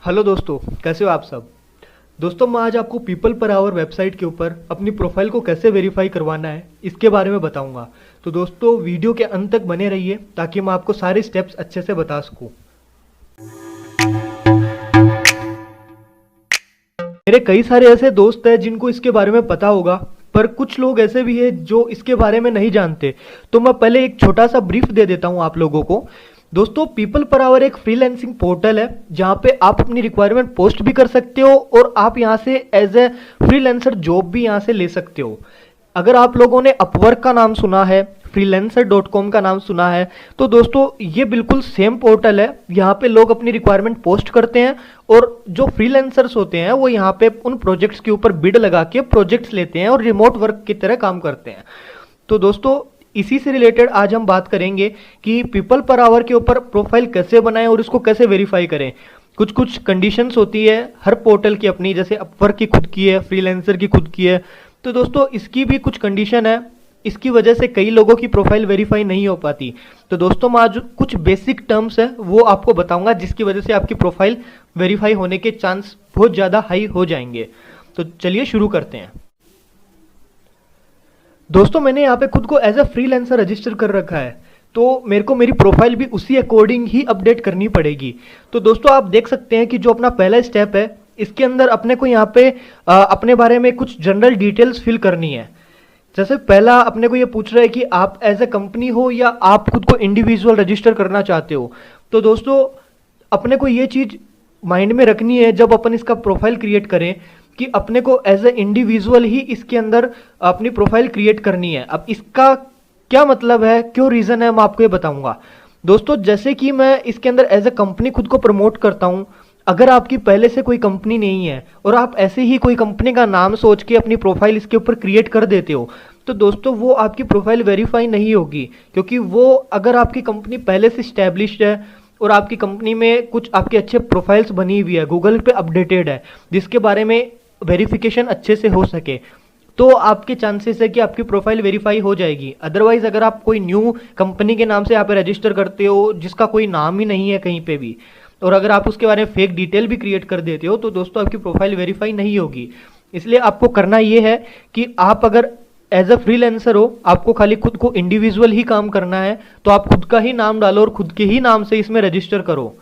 Hello दोस्तों, कैसे हो आप सब। दोस्तों मैं आज आपको पीपल पर आवर वेबसाइट के ऊपर अपनी प्रोफाइल को कैसे वेरीफाई करवाना है इसके बारे में बताऊंगा। तो दोस्तों वीडियो के अंत तक बने रहिए ताकि मैं आपको सारे स्टेप्स अच्छे से बता सकूं। मेरे कई सारे ऐसे दोस्त हैं जिनको इसके बारे में पता होगा, पर कुछ लोग ऐसे भी हैं जो इसके बारे में नहीं जानते। तो मैं पहले एक छोटा सा ब्रीफ दे देता हूं आप लोगों को। दोस्तों पीपल पर आवर एक फ्रीलांसिंग पोर्टल है जहां पे आप अपनी रिक्वायरमेंट पोस्ट भी कर सकते हो और आप यहां से एज ए फ्रीलांसर जॉब भी यहां से ले सकते हो। अगर आप लोगों ने अपवर्क का नाम सुना है, freelancer.com का नाम सुना है, तो दोस्तों ये बिल्कुल सेम पोर्टल है। यहाँ पे लोग अपनी रिक्वायरमेंट पोस्ट करते हैं और जो फ्रीलांसर्स होते हैं वो यहाँ पे उन प्रोजेक्ट्स के ऊपर बिड लगा के प्रोजेक्ट्स लेते हैं और रिमोट वर्क की तरह काम करते हैं। तो दोस्तों इसी से रिलेटेड आज हम बात करेंगे कि पीपल पर आवर के ऊपर प्रोफाइल कैसे बनाएं और इसको कैसे वेरीफाई करें। कुछ कुछ कंडीशंस होती है हर पोर्टल की अपनी, जैसे अपवर्क की खुद की है, फ्रीलांसर की खुद की है। तो दोस्तों इसकी भी कुछ कंडीशन है, इसकी वजह से कई लोगों की प्रोफाइल वेरीफाई नहीं हो पाती। तो दोस्तों मैं आज कुछ बेसिक टर्म्स है वो आपको बताऊंगा जिसकी वजह से आपकी प्रोफाइल वेरीफाई होने के चांस बहुत ज़्यादा हाई हो जाएंगे। तो चलिए शुरू करते हैं। दोस्तों मैंने यहाँ पे खुद को एज अ फ्रीलांसर रजिस्टर कर रखा है, तो मेरे को मेरी प्रोफाइल भी उसी अकॉर्डिंग ही अपडेट करनी पड़ेगी। तो दोस्तों आप देख सकते हैं कि जो अपना पहला स्टेप है इसके अंदर अपने को यहाँ पे अपने बारे में कुछ जनरल डिटेल्स फिल करनी है। जैसे पहला अपने को ये पूछ रहा है कि आप एज ए कंपनी हो या आप खुद को इंडिविजुअल रजिस्टर करना चाहते हो। तो दोस्तों अपने को ये चीज़ माइंड में रखनी है जब अपन इसका प्रोफाइल क्रिएट करें कि अपने को एज ए इंडिविजुअल ही इसके अंदर अपनी प्रोफाइल क्रिएट करनी है। अब इसका क्या मतलब है, क्यों रीज़न है, मैं आपको ये बताऊंगा। दोस्तों जैसे कि मैं इसके अंदर एज ए कंपनी खुद को प्रमोट करता हूं, अगर आपकी पहले से कोई कंपनी नहीं है और आप ऐसे ही कोई कंपनी का नाम सोच के अपनी प्रोफाइल इसके ऊपर क्रिएट कर देते हो, तो दोस्तों वो आपकी प्रोफाइल वेरीफाई नहीं होगी। क्योंकि वो अगर आपकी कंपनी पहले से स्टैब्लिश्ड है और आपकी कंपनी में कुछ आपके अच्छे प्रोफाइल्स बनी हुई है, गूगल पे अपडेटेड है, जिसके बारे में वेरिफिकेशन अच्छे से हो सके, तो आपके चांसेस है कि आपकी प्रोफाइल वेरीफाई हो जाएगी। अदरवाइज अगर आप कोई न्यू कंपनी के नाम से यहाँ पे रजिस्टर करते हो जिसका कोई नाम ही नहीं है कहीं पे भी, और अगर आप उसके बारे में फेक डिटेल भी क्रिएट कर देते हो, तो दोस्तों आपकी प्रोफाइल वेरीफाई नहीं होगी। इसलिए आपको करना ये है कि आप अगर एज अ फ्रीलांसर हो, आपको खाली खुद को इंडिविजुअल ही काम करना है, तो आप खुद का ही नाम डालो और खुद के ही नाम से इसमें रजिस्टर करो।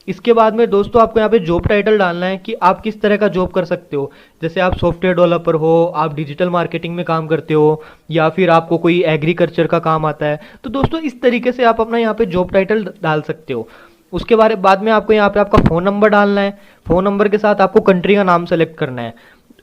इसके बाद में दोस्तों आपको यहाँ पे जॉब टाइटल डालना है कि आप किस तरह का जॉब कर सकते हो। जैसे आप सॉफ्टवेयर डेवलपर हो, आप डिजिटल मार्केटिंग में काम करते हो, या फिर आपको कोई एग्रीकल्चर का काम आता है, तो दोस्तों इस तरीके से आप अपना यहाँ पे जॉब टाइटल डाल सकते हो। उसके बाद में आपको यहाँ पे आपका फ़ोन नंबर डालना है। फ़ोन नंबर के साथ आपको कंट्री का नाम सेलेक्ट करना है।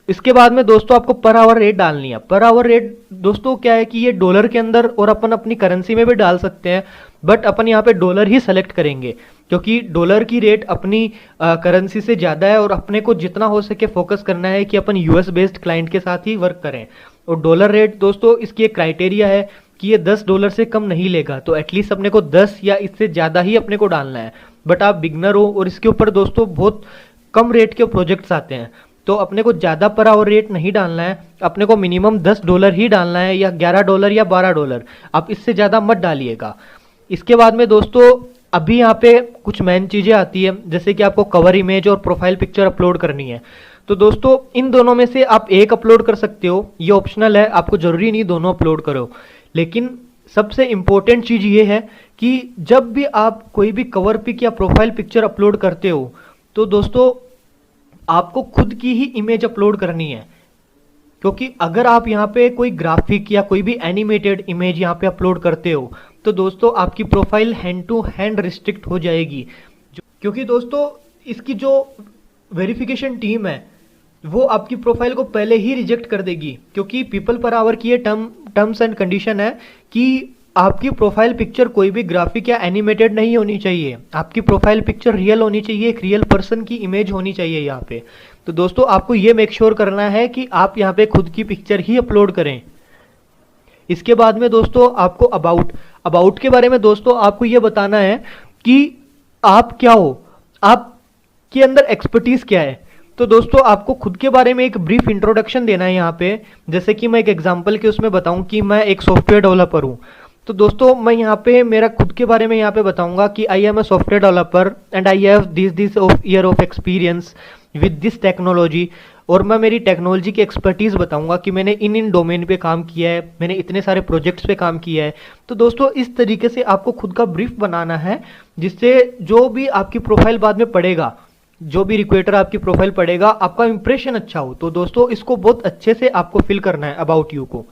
इसके बाद में दोस्तों आपको पर आवर रेट डालनी है। पर आवर रेट दोस्तों क्या है कि ये डॉलर के अंदर और अपन अपनी करेंसी में भी डाल सकते हैं, बट अपन यहाँ पे डॉलर ही सेलेक्ट करेंगे क्योंकि डॉलर की रेट अपनी करेंसी से ज़्यादा है और अपने को जितना हो सके फोकस करना है कि अपन यूएस बेस्ड क्लाइंट के साथ ही वर्क करें। और डॉलर रेट दोस्तों इसकी एक क्राइटेरिया है कि ये $10 से कम नहीं लेगा, तो एटलीस्ट अपने को 10 या इससे ज़्यादा ही अपने को डालना है। बट आप बिगनर हो और इसके ऊपर दोस्तों बहुत कम रेट के प्रोजेक्ट्स आते हैं, तो अपने को ज़्यादा पर आवर रेट नहीं डालना है, अपने को मिनिमम $10 ही डालना है, या $11 या $12। आप इससे ज़्यादा मत डालिएगा। इसके बाद में दोस्तों अभी यहाँ पे कुछ मेन चीज़ें आती है, जैसे कि आपको कवर इमेज और प्रोफाइल पिक्चर अपलोड करनी है। तो दोस्तों इन दोनों में से आप एक अपलोड कर सकते हो, ये ऑप्शनल है, आपको ज़रूरी नहीं दोनों अपलोड करो। लेकिन सबसे इम्पोर्टेंट चीज़ ये है कि जब भी आप कोई भी कवर पिक या प्रोफाइल पिक्चर अपलोड करते हो, तो दोस्तों आपको खुद की ही इमेज अपलोड करनी है। क्योंकि अगर आप यहाँ पे कोई ग्राफिक या कोई भी एनिमेटेड इमेज यहाँ पे अपलोड करते हो, तो दोस्तों आपकी profile hand to hand restrict हो जाएगी। क्योंकि दोस्तों इसकी जो वेरिफिकेशन टीम है वो आपकी प्रोफाइल को पहले ही रिजेक्ट कर देगी। क्योंकि पीपल पर आवर की ये टर्म्स एंड कंडीशन है कि आपकी प्रोफाइल पिक्चर कोई भी ग्राफिक या एनिमेटेड नहीं होनी चाहिए, आपकी प्रोफाइल पिक्चर रियल होनी चाहिए, एक रियल पर्सन की इमेज होनी चाहिए यहाँ पे। तो दोस्तों आपको ये मेक श्योर करना है कि आप यहाँ पे खुद की पिक्चर ही अपलोड करें। इसके बाद में दोस्तों आपको अबाउट के बारे में दोस्तों आपको ये बताना है कि आप क्या हो, आपके अंदर एक्सपर्टीज क्या है। तो दोस्तों आपको खुद के बारे में एक ब्रीफ इंट्रोडक्शन देना है यहाँ पे। जैसे कि मैं एक एग्जांपल के उसमें बताऊं कि मैं एक सॉफ्टवेयर डेवलपर हूँ, तो दोस्तों मैं यहाँ पे मेरा खुद के बारे में यहाँ पे बताऊंगा कि I am a software developer and I have this of year of experience with this technology. और मैं मेरी टेक्नोलॉजी की एक्सपर्टीज़ बताऊंगा कि मैंने इन डोमेन पे काम किया है, मैंने इतने सारे प्रोजेक्ट्स पे काम किया है। तो दोस्तों इस तरीके से आपको खुद का ब्रीफ बनाना है, जिससे जो भी आपकी प्रोफाइल बाद में पढ़ेगा, जो भी रिक्रूटर आपकी प्रोफाइल पढ़ेगा, आपका इंप्रेशन अच्छा हो। तो दोस्तों इसको बहुत अच्छे से आपको फिल करना है अबाउट यू को।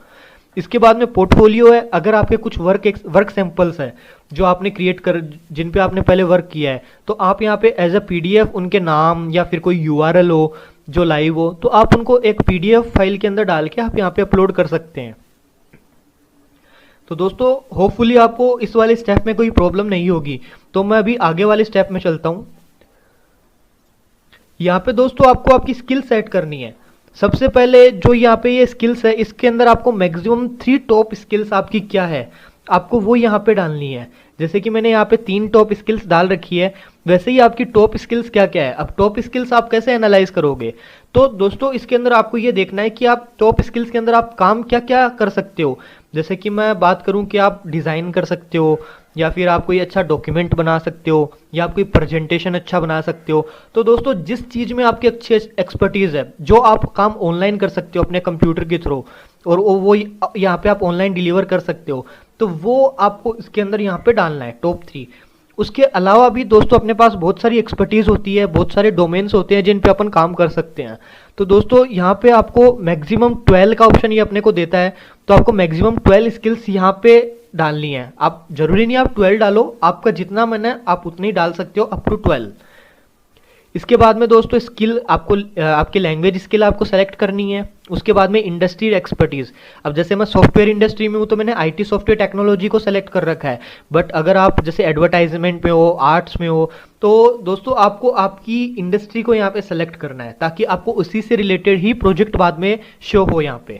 इसके बाद में पोर्टफोलियो है। अगर आपके कुछ वर्क सैंपल्स है जो आपने क्रिएट कर, जिन पे आपने पहले वर्क किया है, तो आप यहाँ पे एज अ पीडीएफ उनके नाम या फिर कोई यूआरएल हो जो लाइव हो, तो आप उनको एक पीडीएफ फाइल के अंदर डाल के आप यहाँ पे अपलोड कर सकते हैं। तो दोस्तों होपफुली आपको इस वाले स्टेप में कोई प्रॉब्लम नहीं होगी। तो मैं अभी आगे वाले स्टेप में चलता हूँ। यहाँ पे दोस्तों आपको आपकी स्किल सेट करनी है। सबसे पहले जो यहाँ पे ये स्किल्स है, इसके अंदर आपको मैक्सिमम 3 टॉप स्किल्स आपकी क्या है, आपको वो यहाँ पे डालनी है। जैसे कि मैंने यहाँ पे 3 टॉप स्किल्स डाल रखी है, वैसे ही आपकी टॉप स्किल्स क्या क्या है। अब टॉप स्किल्स आप कैसे एनालाइज करोगे, तो दोस्तों इसके अंदर आपको ये देखना है कि आप टॉप स्किल्स के अंदर आप काम क्या क्या कर सकते हो। जैसे कि मैं बात करूं कि आप डिज़ाइन कर सकते हो, या फिर आप कोई अच्छा डॉक्यूमेंट बना सकते हो, या आप कोई प्रेजेंटेशन अच्छा बना सकते हो। तो दोस्तों जिस चीज़ में आपकी अच्छी एक्सपर्टीज़ है, जो आप काम ऑनलाइन कर सकते हो अपने कंप्यूटर के थ्रू, और वो यहाँ पे आप ऑनलाइन डिलीवर कर सकते हो, तो वो आपको इसके अंदर यहाँ पे डालना है टॉप 3। उसके अलावा भी दोस्तों अपने पास बहुत सारी एक्सपर्टीज़ होती है, बहुत सारे डोमेन्स होते हैं जिन पे अपन काम कर सकते हैं। तो दोस्तों यहाँ पे आपको मैक्सिमम 12 का ऑप्शन ये अपने को देता है, तो आपको मैक्सिमम 12 स्किल्स यहाँ पे डालनी है। आप जरूरी नहीं आप 12 डालो, आपका जितना मन है आप उतनी ही डाल सकते हो, अप टू 12। इसके बाद में दोस्तों स्किल आपको आपकी लैंग्वेज स्किल आपको सेलेक्ट करनी है। उसके बाद में इंडस्ट्री एक्सपर्टीज। अब जैसे मैं सॉफ्टवेयर इंडस्ट्री में हूँ तो मैंने आईटी सॉफ्टवेयर टेक्नोलॉजी को सेलेक्ट कर रखा है, बट अगर आप जैसे एडवर्टाइजमेंट में हो, आर्ट्स में हो, तो दोस्तों आपको आपकी इंडस्ट्री को यहाँ पे सेलेक्ट करना है, ताकि आपको उसी से रिलेटेड ही प्रोजेक्ट बाद में शो हो यहाँ पे।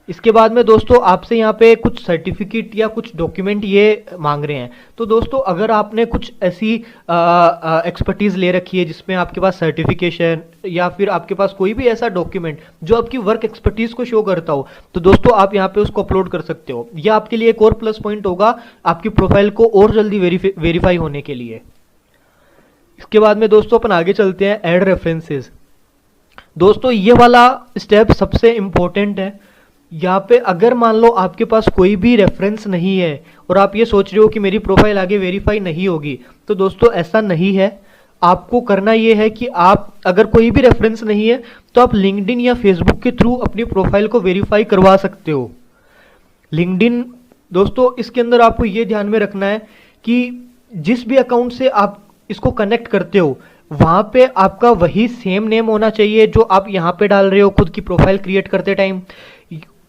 इसके बाद में दोस्तों आपसे यहाँ पे कुछ सर्टिफिकेट या कुछ डॉक्यूमेंट ये मांग रहे हैं। तो दोस्तों अगर आपने कुछ ऐसी एक्सपर्टीज़ ले रखी है जिसमें आपके पास सर्टिफिकेशन या फिर आपके पास कोई भी ऐसा डॉक्यूमेंट जो आपकी वर्क एक्सपर्टीज़ को शो करता हो, तो दोस्तों आप यहाँ पे उसको अपलोड कर सकते हो। यह आपके लिए एक और प्लस पॉइंट होगा आपकी प्रोफाइल को और जल्दी वेरीफाई होने के लिए। इसके बाद में दोस्तों अपन आगे चलते हैं, ऐड रेफरेंसेज। दोस्तों ये वाला स्टेप सबसे इम्पोर्टेंट है। यहाँ पे अगर मान लो आपके पास कोई भी रेफरेंस नहीं है और आप ये सोच रहे हो कि मेरी प्रोफाइल आगे वेरीफाई नहीं होगी, तो दोस्तों ऐसा नहीं है। आपको करना ये है कि आप अगर कोई भी रेफरेंस नहीं है तो आप लिंक्डइन या फेसबुक के थ्रू अपनी प्रोफाइल को वेरीफाई करवा सकते हो। लिंक्डइन दोस्तों इसके अंदर आपको ये ध्यान में रखना है कि जिस भी अकाउंट से आप इसको कनेक्ट करते हो, वहां पे आपका वही सेम नेम होना चाहिए जो आप यहाँ पे डाल रहे हो खुद की प्रोफाइल क्रिएट करते टाइम।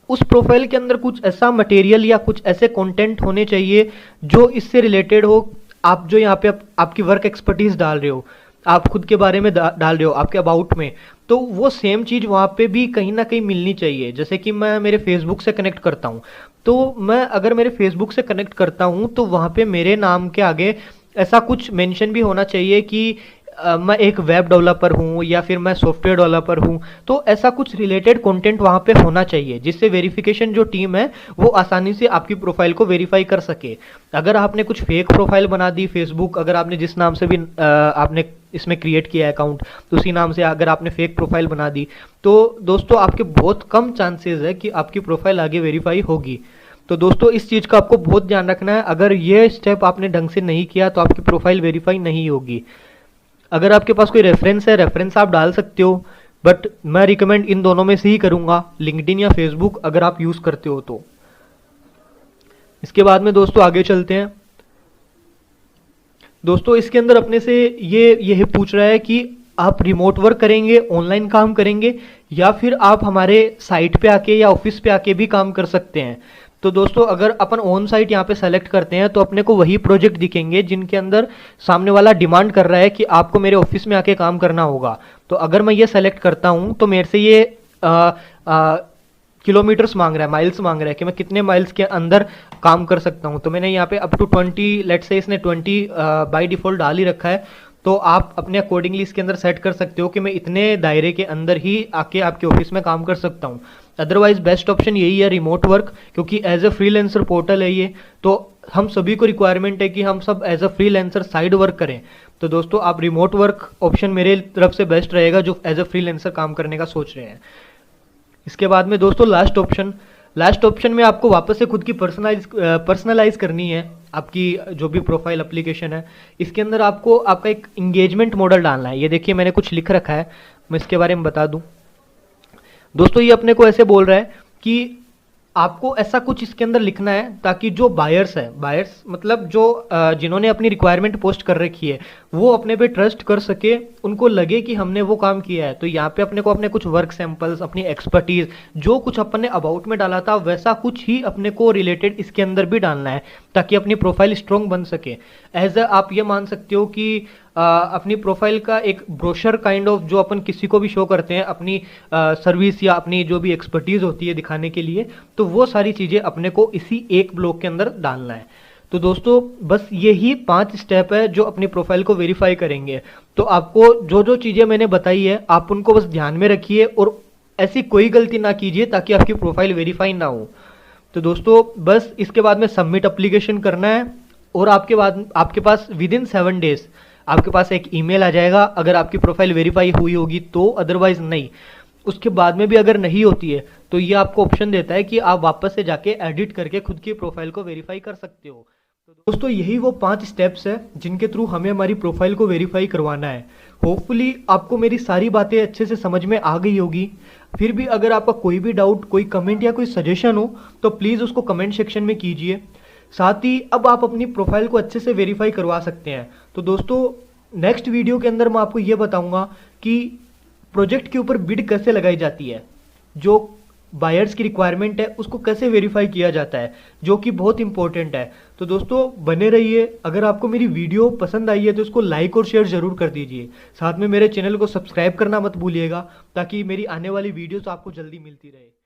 उस प्रोफाइल के अंदर कुछ ऐसा मटेरियल या कुछ ऐसे कंटेंट होने चाहिए जो इससे रिलेटेड हो। आप जो यहाँ पे आपकी वर्क एक्सपर्टीज डाल रहे हो, आप खुद के बारे में डाल रहे हो आपके अबाउट में, तो वो सेम चीज़ वहाँ पे भी कहीं ना कहीं मिलनी चाहिए। जैसे कि मैं मेरे फेसबुक से कनेक्ट करता हूँ, तो मैं अगर मेरे फेसबुक से कनेक्ट करता हूँ तो वहाँ पे मेरे नाम के आगे ऐसा कुछ मेंशन भी होना चाहिए कि मैं एक वेब डेवलपर हूँ या फिर मैं सॉफ्टवेयर डेवलपर हूँ। तो ऐसा कुछ रिलेटेड कंटेंट वहाँ पे होना चाहिए जिससे वेरिफिकेशन जो टीम है वो आसानी से आपकी प्रोफाइल को वेरीफाई कर सके। अगर आपने कुछ फेक प्रोफाइल बना दी फेसबुक, अगर आपने जिस नाम से भी आपने इसमें क्रिएट किया अकाउंट, तो उसी नाम से अगर आपने फेक प्रोफाइल बना दी, तो दोस्तों आपके बहुत कम चांसेस है कि आपकी प्रोफाइल आगे वेरीफाई होगी। तो दोस्तों इस चीज़ का आपको बहुत ध्यान रखना है। अगर ये स्टेप आपने ढंग से नहीं किया तो आपकी प्रोफाइल वेरीफाई नहीं होगी। अगर आपके पास कोई रेफरेंस है, रेफरेंस आप डाल सकते हो, बट मैं रिकमेंड इन दोनों में से ही करूंगा, लिंक्डइन या फेसबुक अगर आप यूज करते हो तो। इसके बाद में दोस्तों आगे चलते हैं। दोस्तों इसके अंदर अपने से ये पूछ रहा है कि आप रिमोट वर्क करेंगे, ऑनलाइन काम करेंगे, या फिर आप हमारे साइट पे आके या ऑफिस पे आके भी काम कर सकते हैं। तो दोस्तों अगर अपन ऑन साइट यहाँ पे सेलेक्ट करते हैं तो अपने को वही प्रोजेक्ट दिखेंगे जिनके अंदर सामने वाला डिमांड कर रहा है कि आपको मेरे ऑफिस में आके काम करना होगा। तो अगर मैं ये सेलेक्ट करता हूँ तो मेरे से ये किलोमीटर्स मांग रहा है, माइल्स मांग रहा है कि मैं कितने माइल्स के अंदर काम कर सकता हूँ। तो मैंने यहाँ पे अप टू 20, लेट्स से इसने 20 बाय डिफॉल्ट डाल ही रखा है, तो आप अपने अकॉर्डिंगली इसके अंदर सेट कर सकते हो कि मैं इतने दायरे के अंदर ही आके आपके ऑफिस में काम कर सकता हूँ। अदरवाइज बेस्ट ऑप्शन यही है रिमोट वर्क, क्योंकि एज अ फ्रीलांसर पोर्टल है ये, तो हम सभी को रिक्वायरमेंट है कि हम सब as a freelancer side work करें। तो दोस्तों आप रिमोट वर्क ऑप्शन मेरे तरफ से बेस्ट रहेगा जो एज अ फ्रीलांसर काम करने का सोच रहे हैं। इसके बाद में दोस्तों लास्ट ऑप्शन में आपको वापस से खुद की पर्सनलाइज करनी है आपकी जो भी प्रोफाइल एप्लीकेशन है। इसके अंदर आपको आपका एक इंगेजमेंट मॉडल डालना है। ये देखिए मैंने कुछ लिख रखा है, मैं इसके बारे में बता दूं। दोस्तों ये अपने को ऐसे बोल रहा है कि आपको ऐसा कुछ इसके अंदर लिखना है ताकि जो बायर्स मतलब जो जिन्होंने अपनी रिक्वायरमेंट पोस्ट कर रखी है वो अपने पे ट्रस्ट कर सके, उनको लगे कि हमने वो काम किया है। तो यहाँ पे अपने को अपने कुछ वर्क सैंपल्स, अपनी एक्सपर्टीज, जो कुछ अपन ने अबाउट में डाला था वैसा कुछ ही अपने को रिलेटेड इसके अंदर भी डालना है ताकि अपनी प्रोफाइल स्ट्रॉन्ग बन सके। एज आप ये मान सकते हो कि अपनी प्रोफाइल का एक ब्रोशर काइंड ऑफ जो अपन किसी को भी शो करते हैं अपनी सर्विस या अपनी जो भी एक्सपर्टीज होती है दिखाने के लिए, तो वो सारी चीज़ें अपने को इसी एक ब्लॉक के अंदर डालना है। तो दोस्तों बस यही 5 स्टेप है जो अपनी प्रोफाइल को वेरीफाई करेंगे। तो आपको जो जो चीज़ें मैंने बताई है आप उनको बस ध्यान में रखिए और ऐसी कोई गलती ना कीजिए ताकि आपकी प्रोफाइल वेरीफाई ना हो। तो दोस्तों बस इसके बाद में सबमिट एप्लीकेशन करना है और आपके पास विद इन 7 डेज आपके पास एक ईमेल आ जाएगा अगर आपकी प्रोफाइल वेरीफाई हुई होगी तो, अदरवाइज नहीं। उसके बाद में भी अगर नहीं होती है तो ये आपको ऑप्शन देता है कि आप वापस से जाके एडिट करके खुद की प्रोफाइल को वेरीफाई कर सकते हो। तो दोस्तों यही वो 5 स्टेप्स है जिनके थ्रू हमें हमारी प्रोफाइल को वेरीफाई करवाना है। होपफुली आपको मेरी सारी बातें अच्छे से समझ में आ गई होगी। फिर भी अगर आपका कोई भी डाउट, कोई कमेंट या कोई सजेशन हो तो प्लीज़ उसको कमेंट सेक्शन में कीजिए। साथ ही अब आप अपनी प्रोफाइल को अच्छे से वेरीफाई करवा सकते हैं। तो दोस्तों नेक्स्ट वीडियो के अंदर मैं आपको ये बताऊंगा कि प्रोजेक्ट के ऊपर बिड कैसे लगाई जाती है, जो बायर्स की रिक्वायरमेंट है उसको कैसे वेरीफाई किया जाता है, जो कि बहुत इंपॉर्टेंट है। तो दोस्तों बने रहिए। अगर आपको मेरी वीडियो पसंद आई है तो इसको लाइक और शेयर जरूर कर दीजिए। साथ में मेरे चैनल को सब्सक्राइब करना मत भूलिएगा ताकि मेरी आने वाली वीडियोस आपको जल्दी मिलती रहे।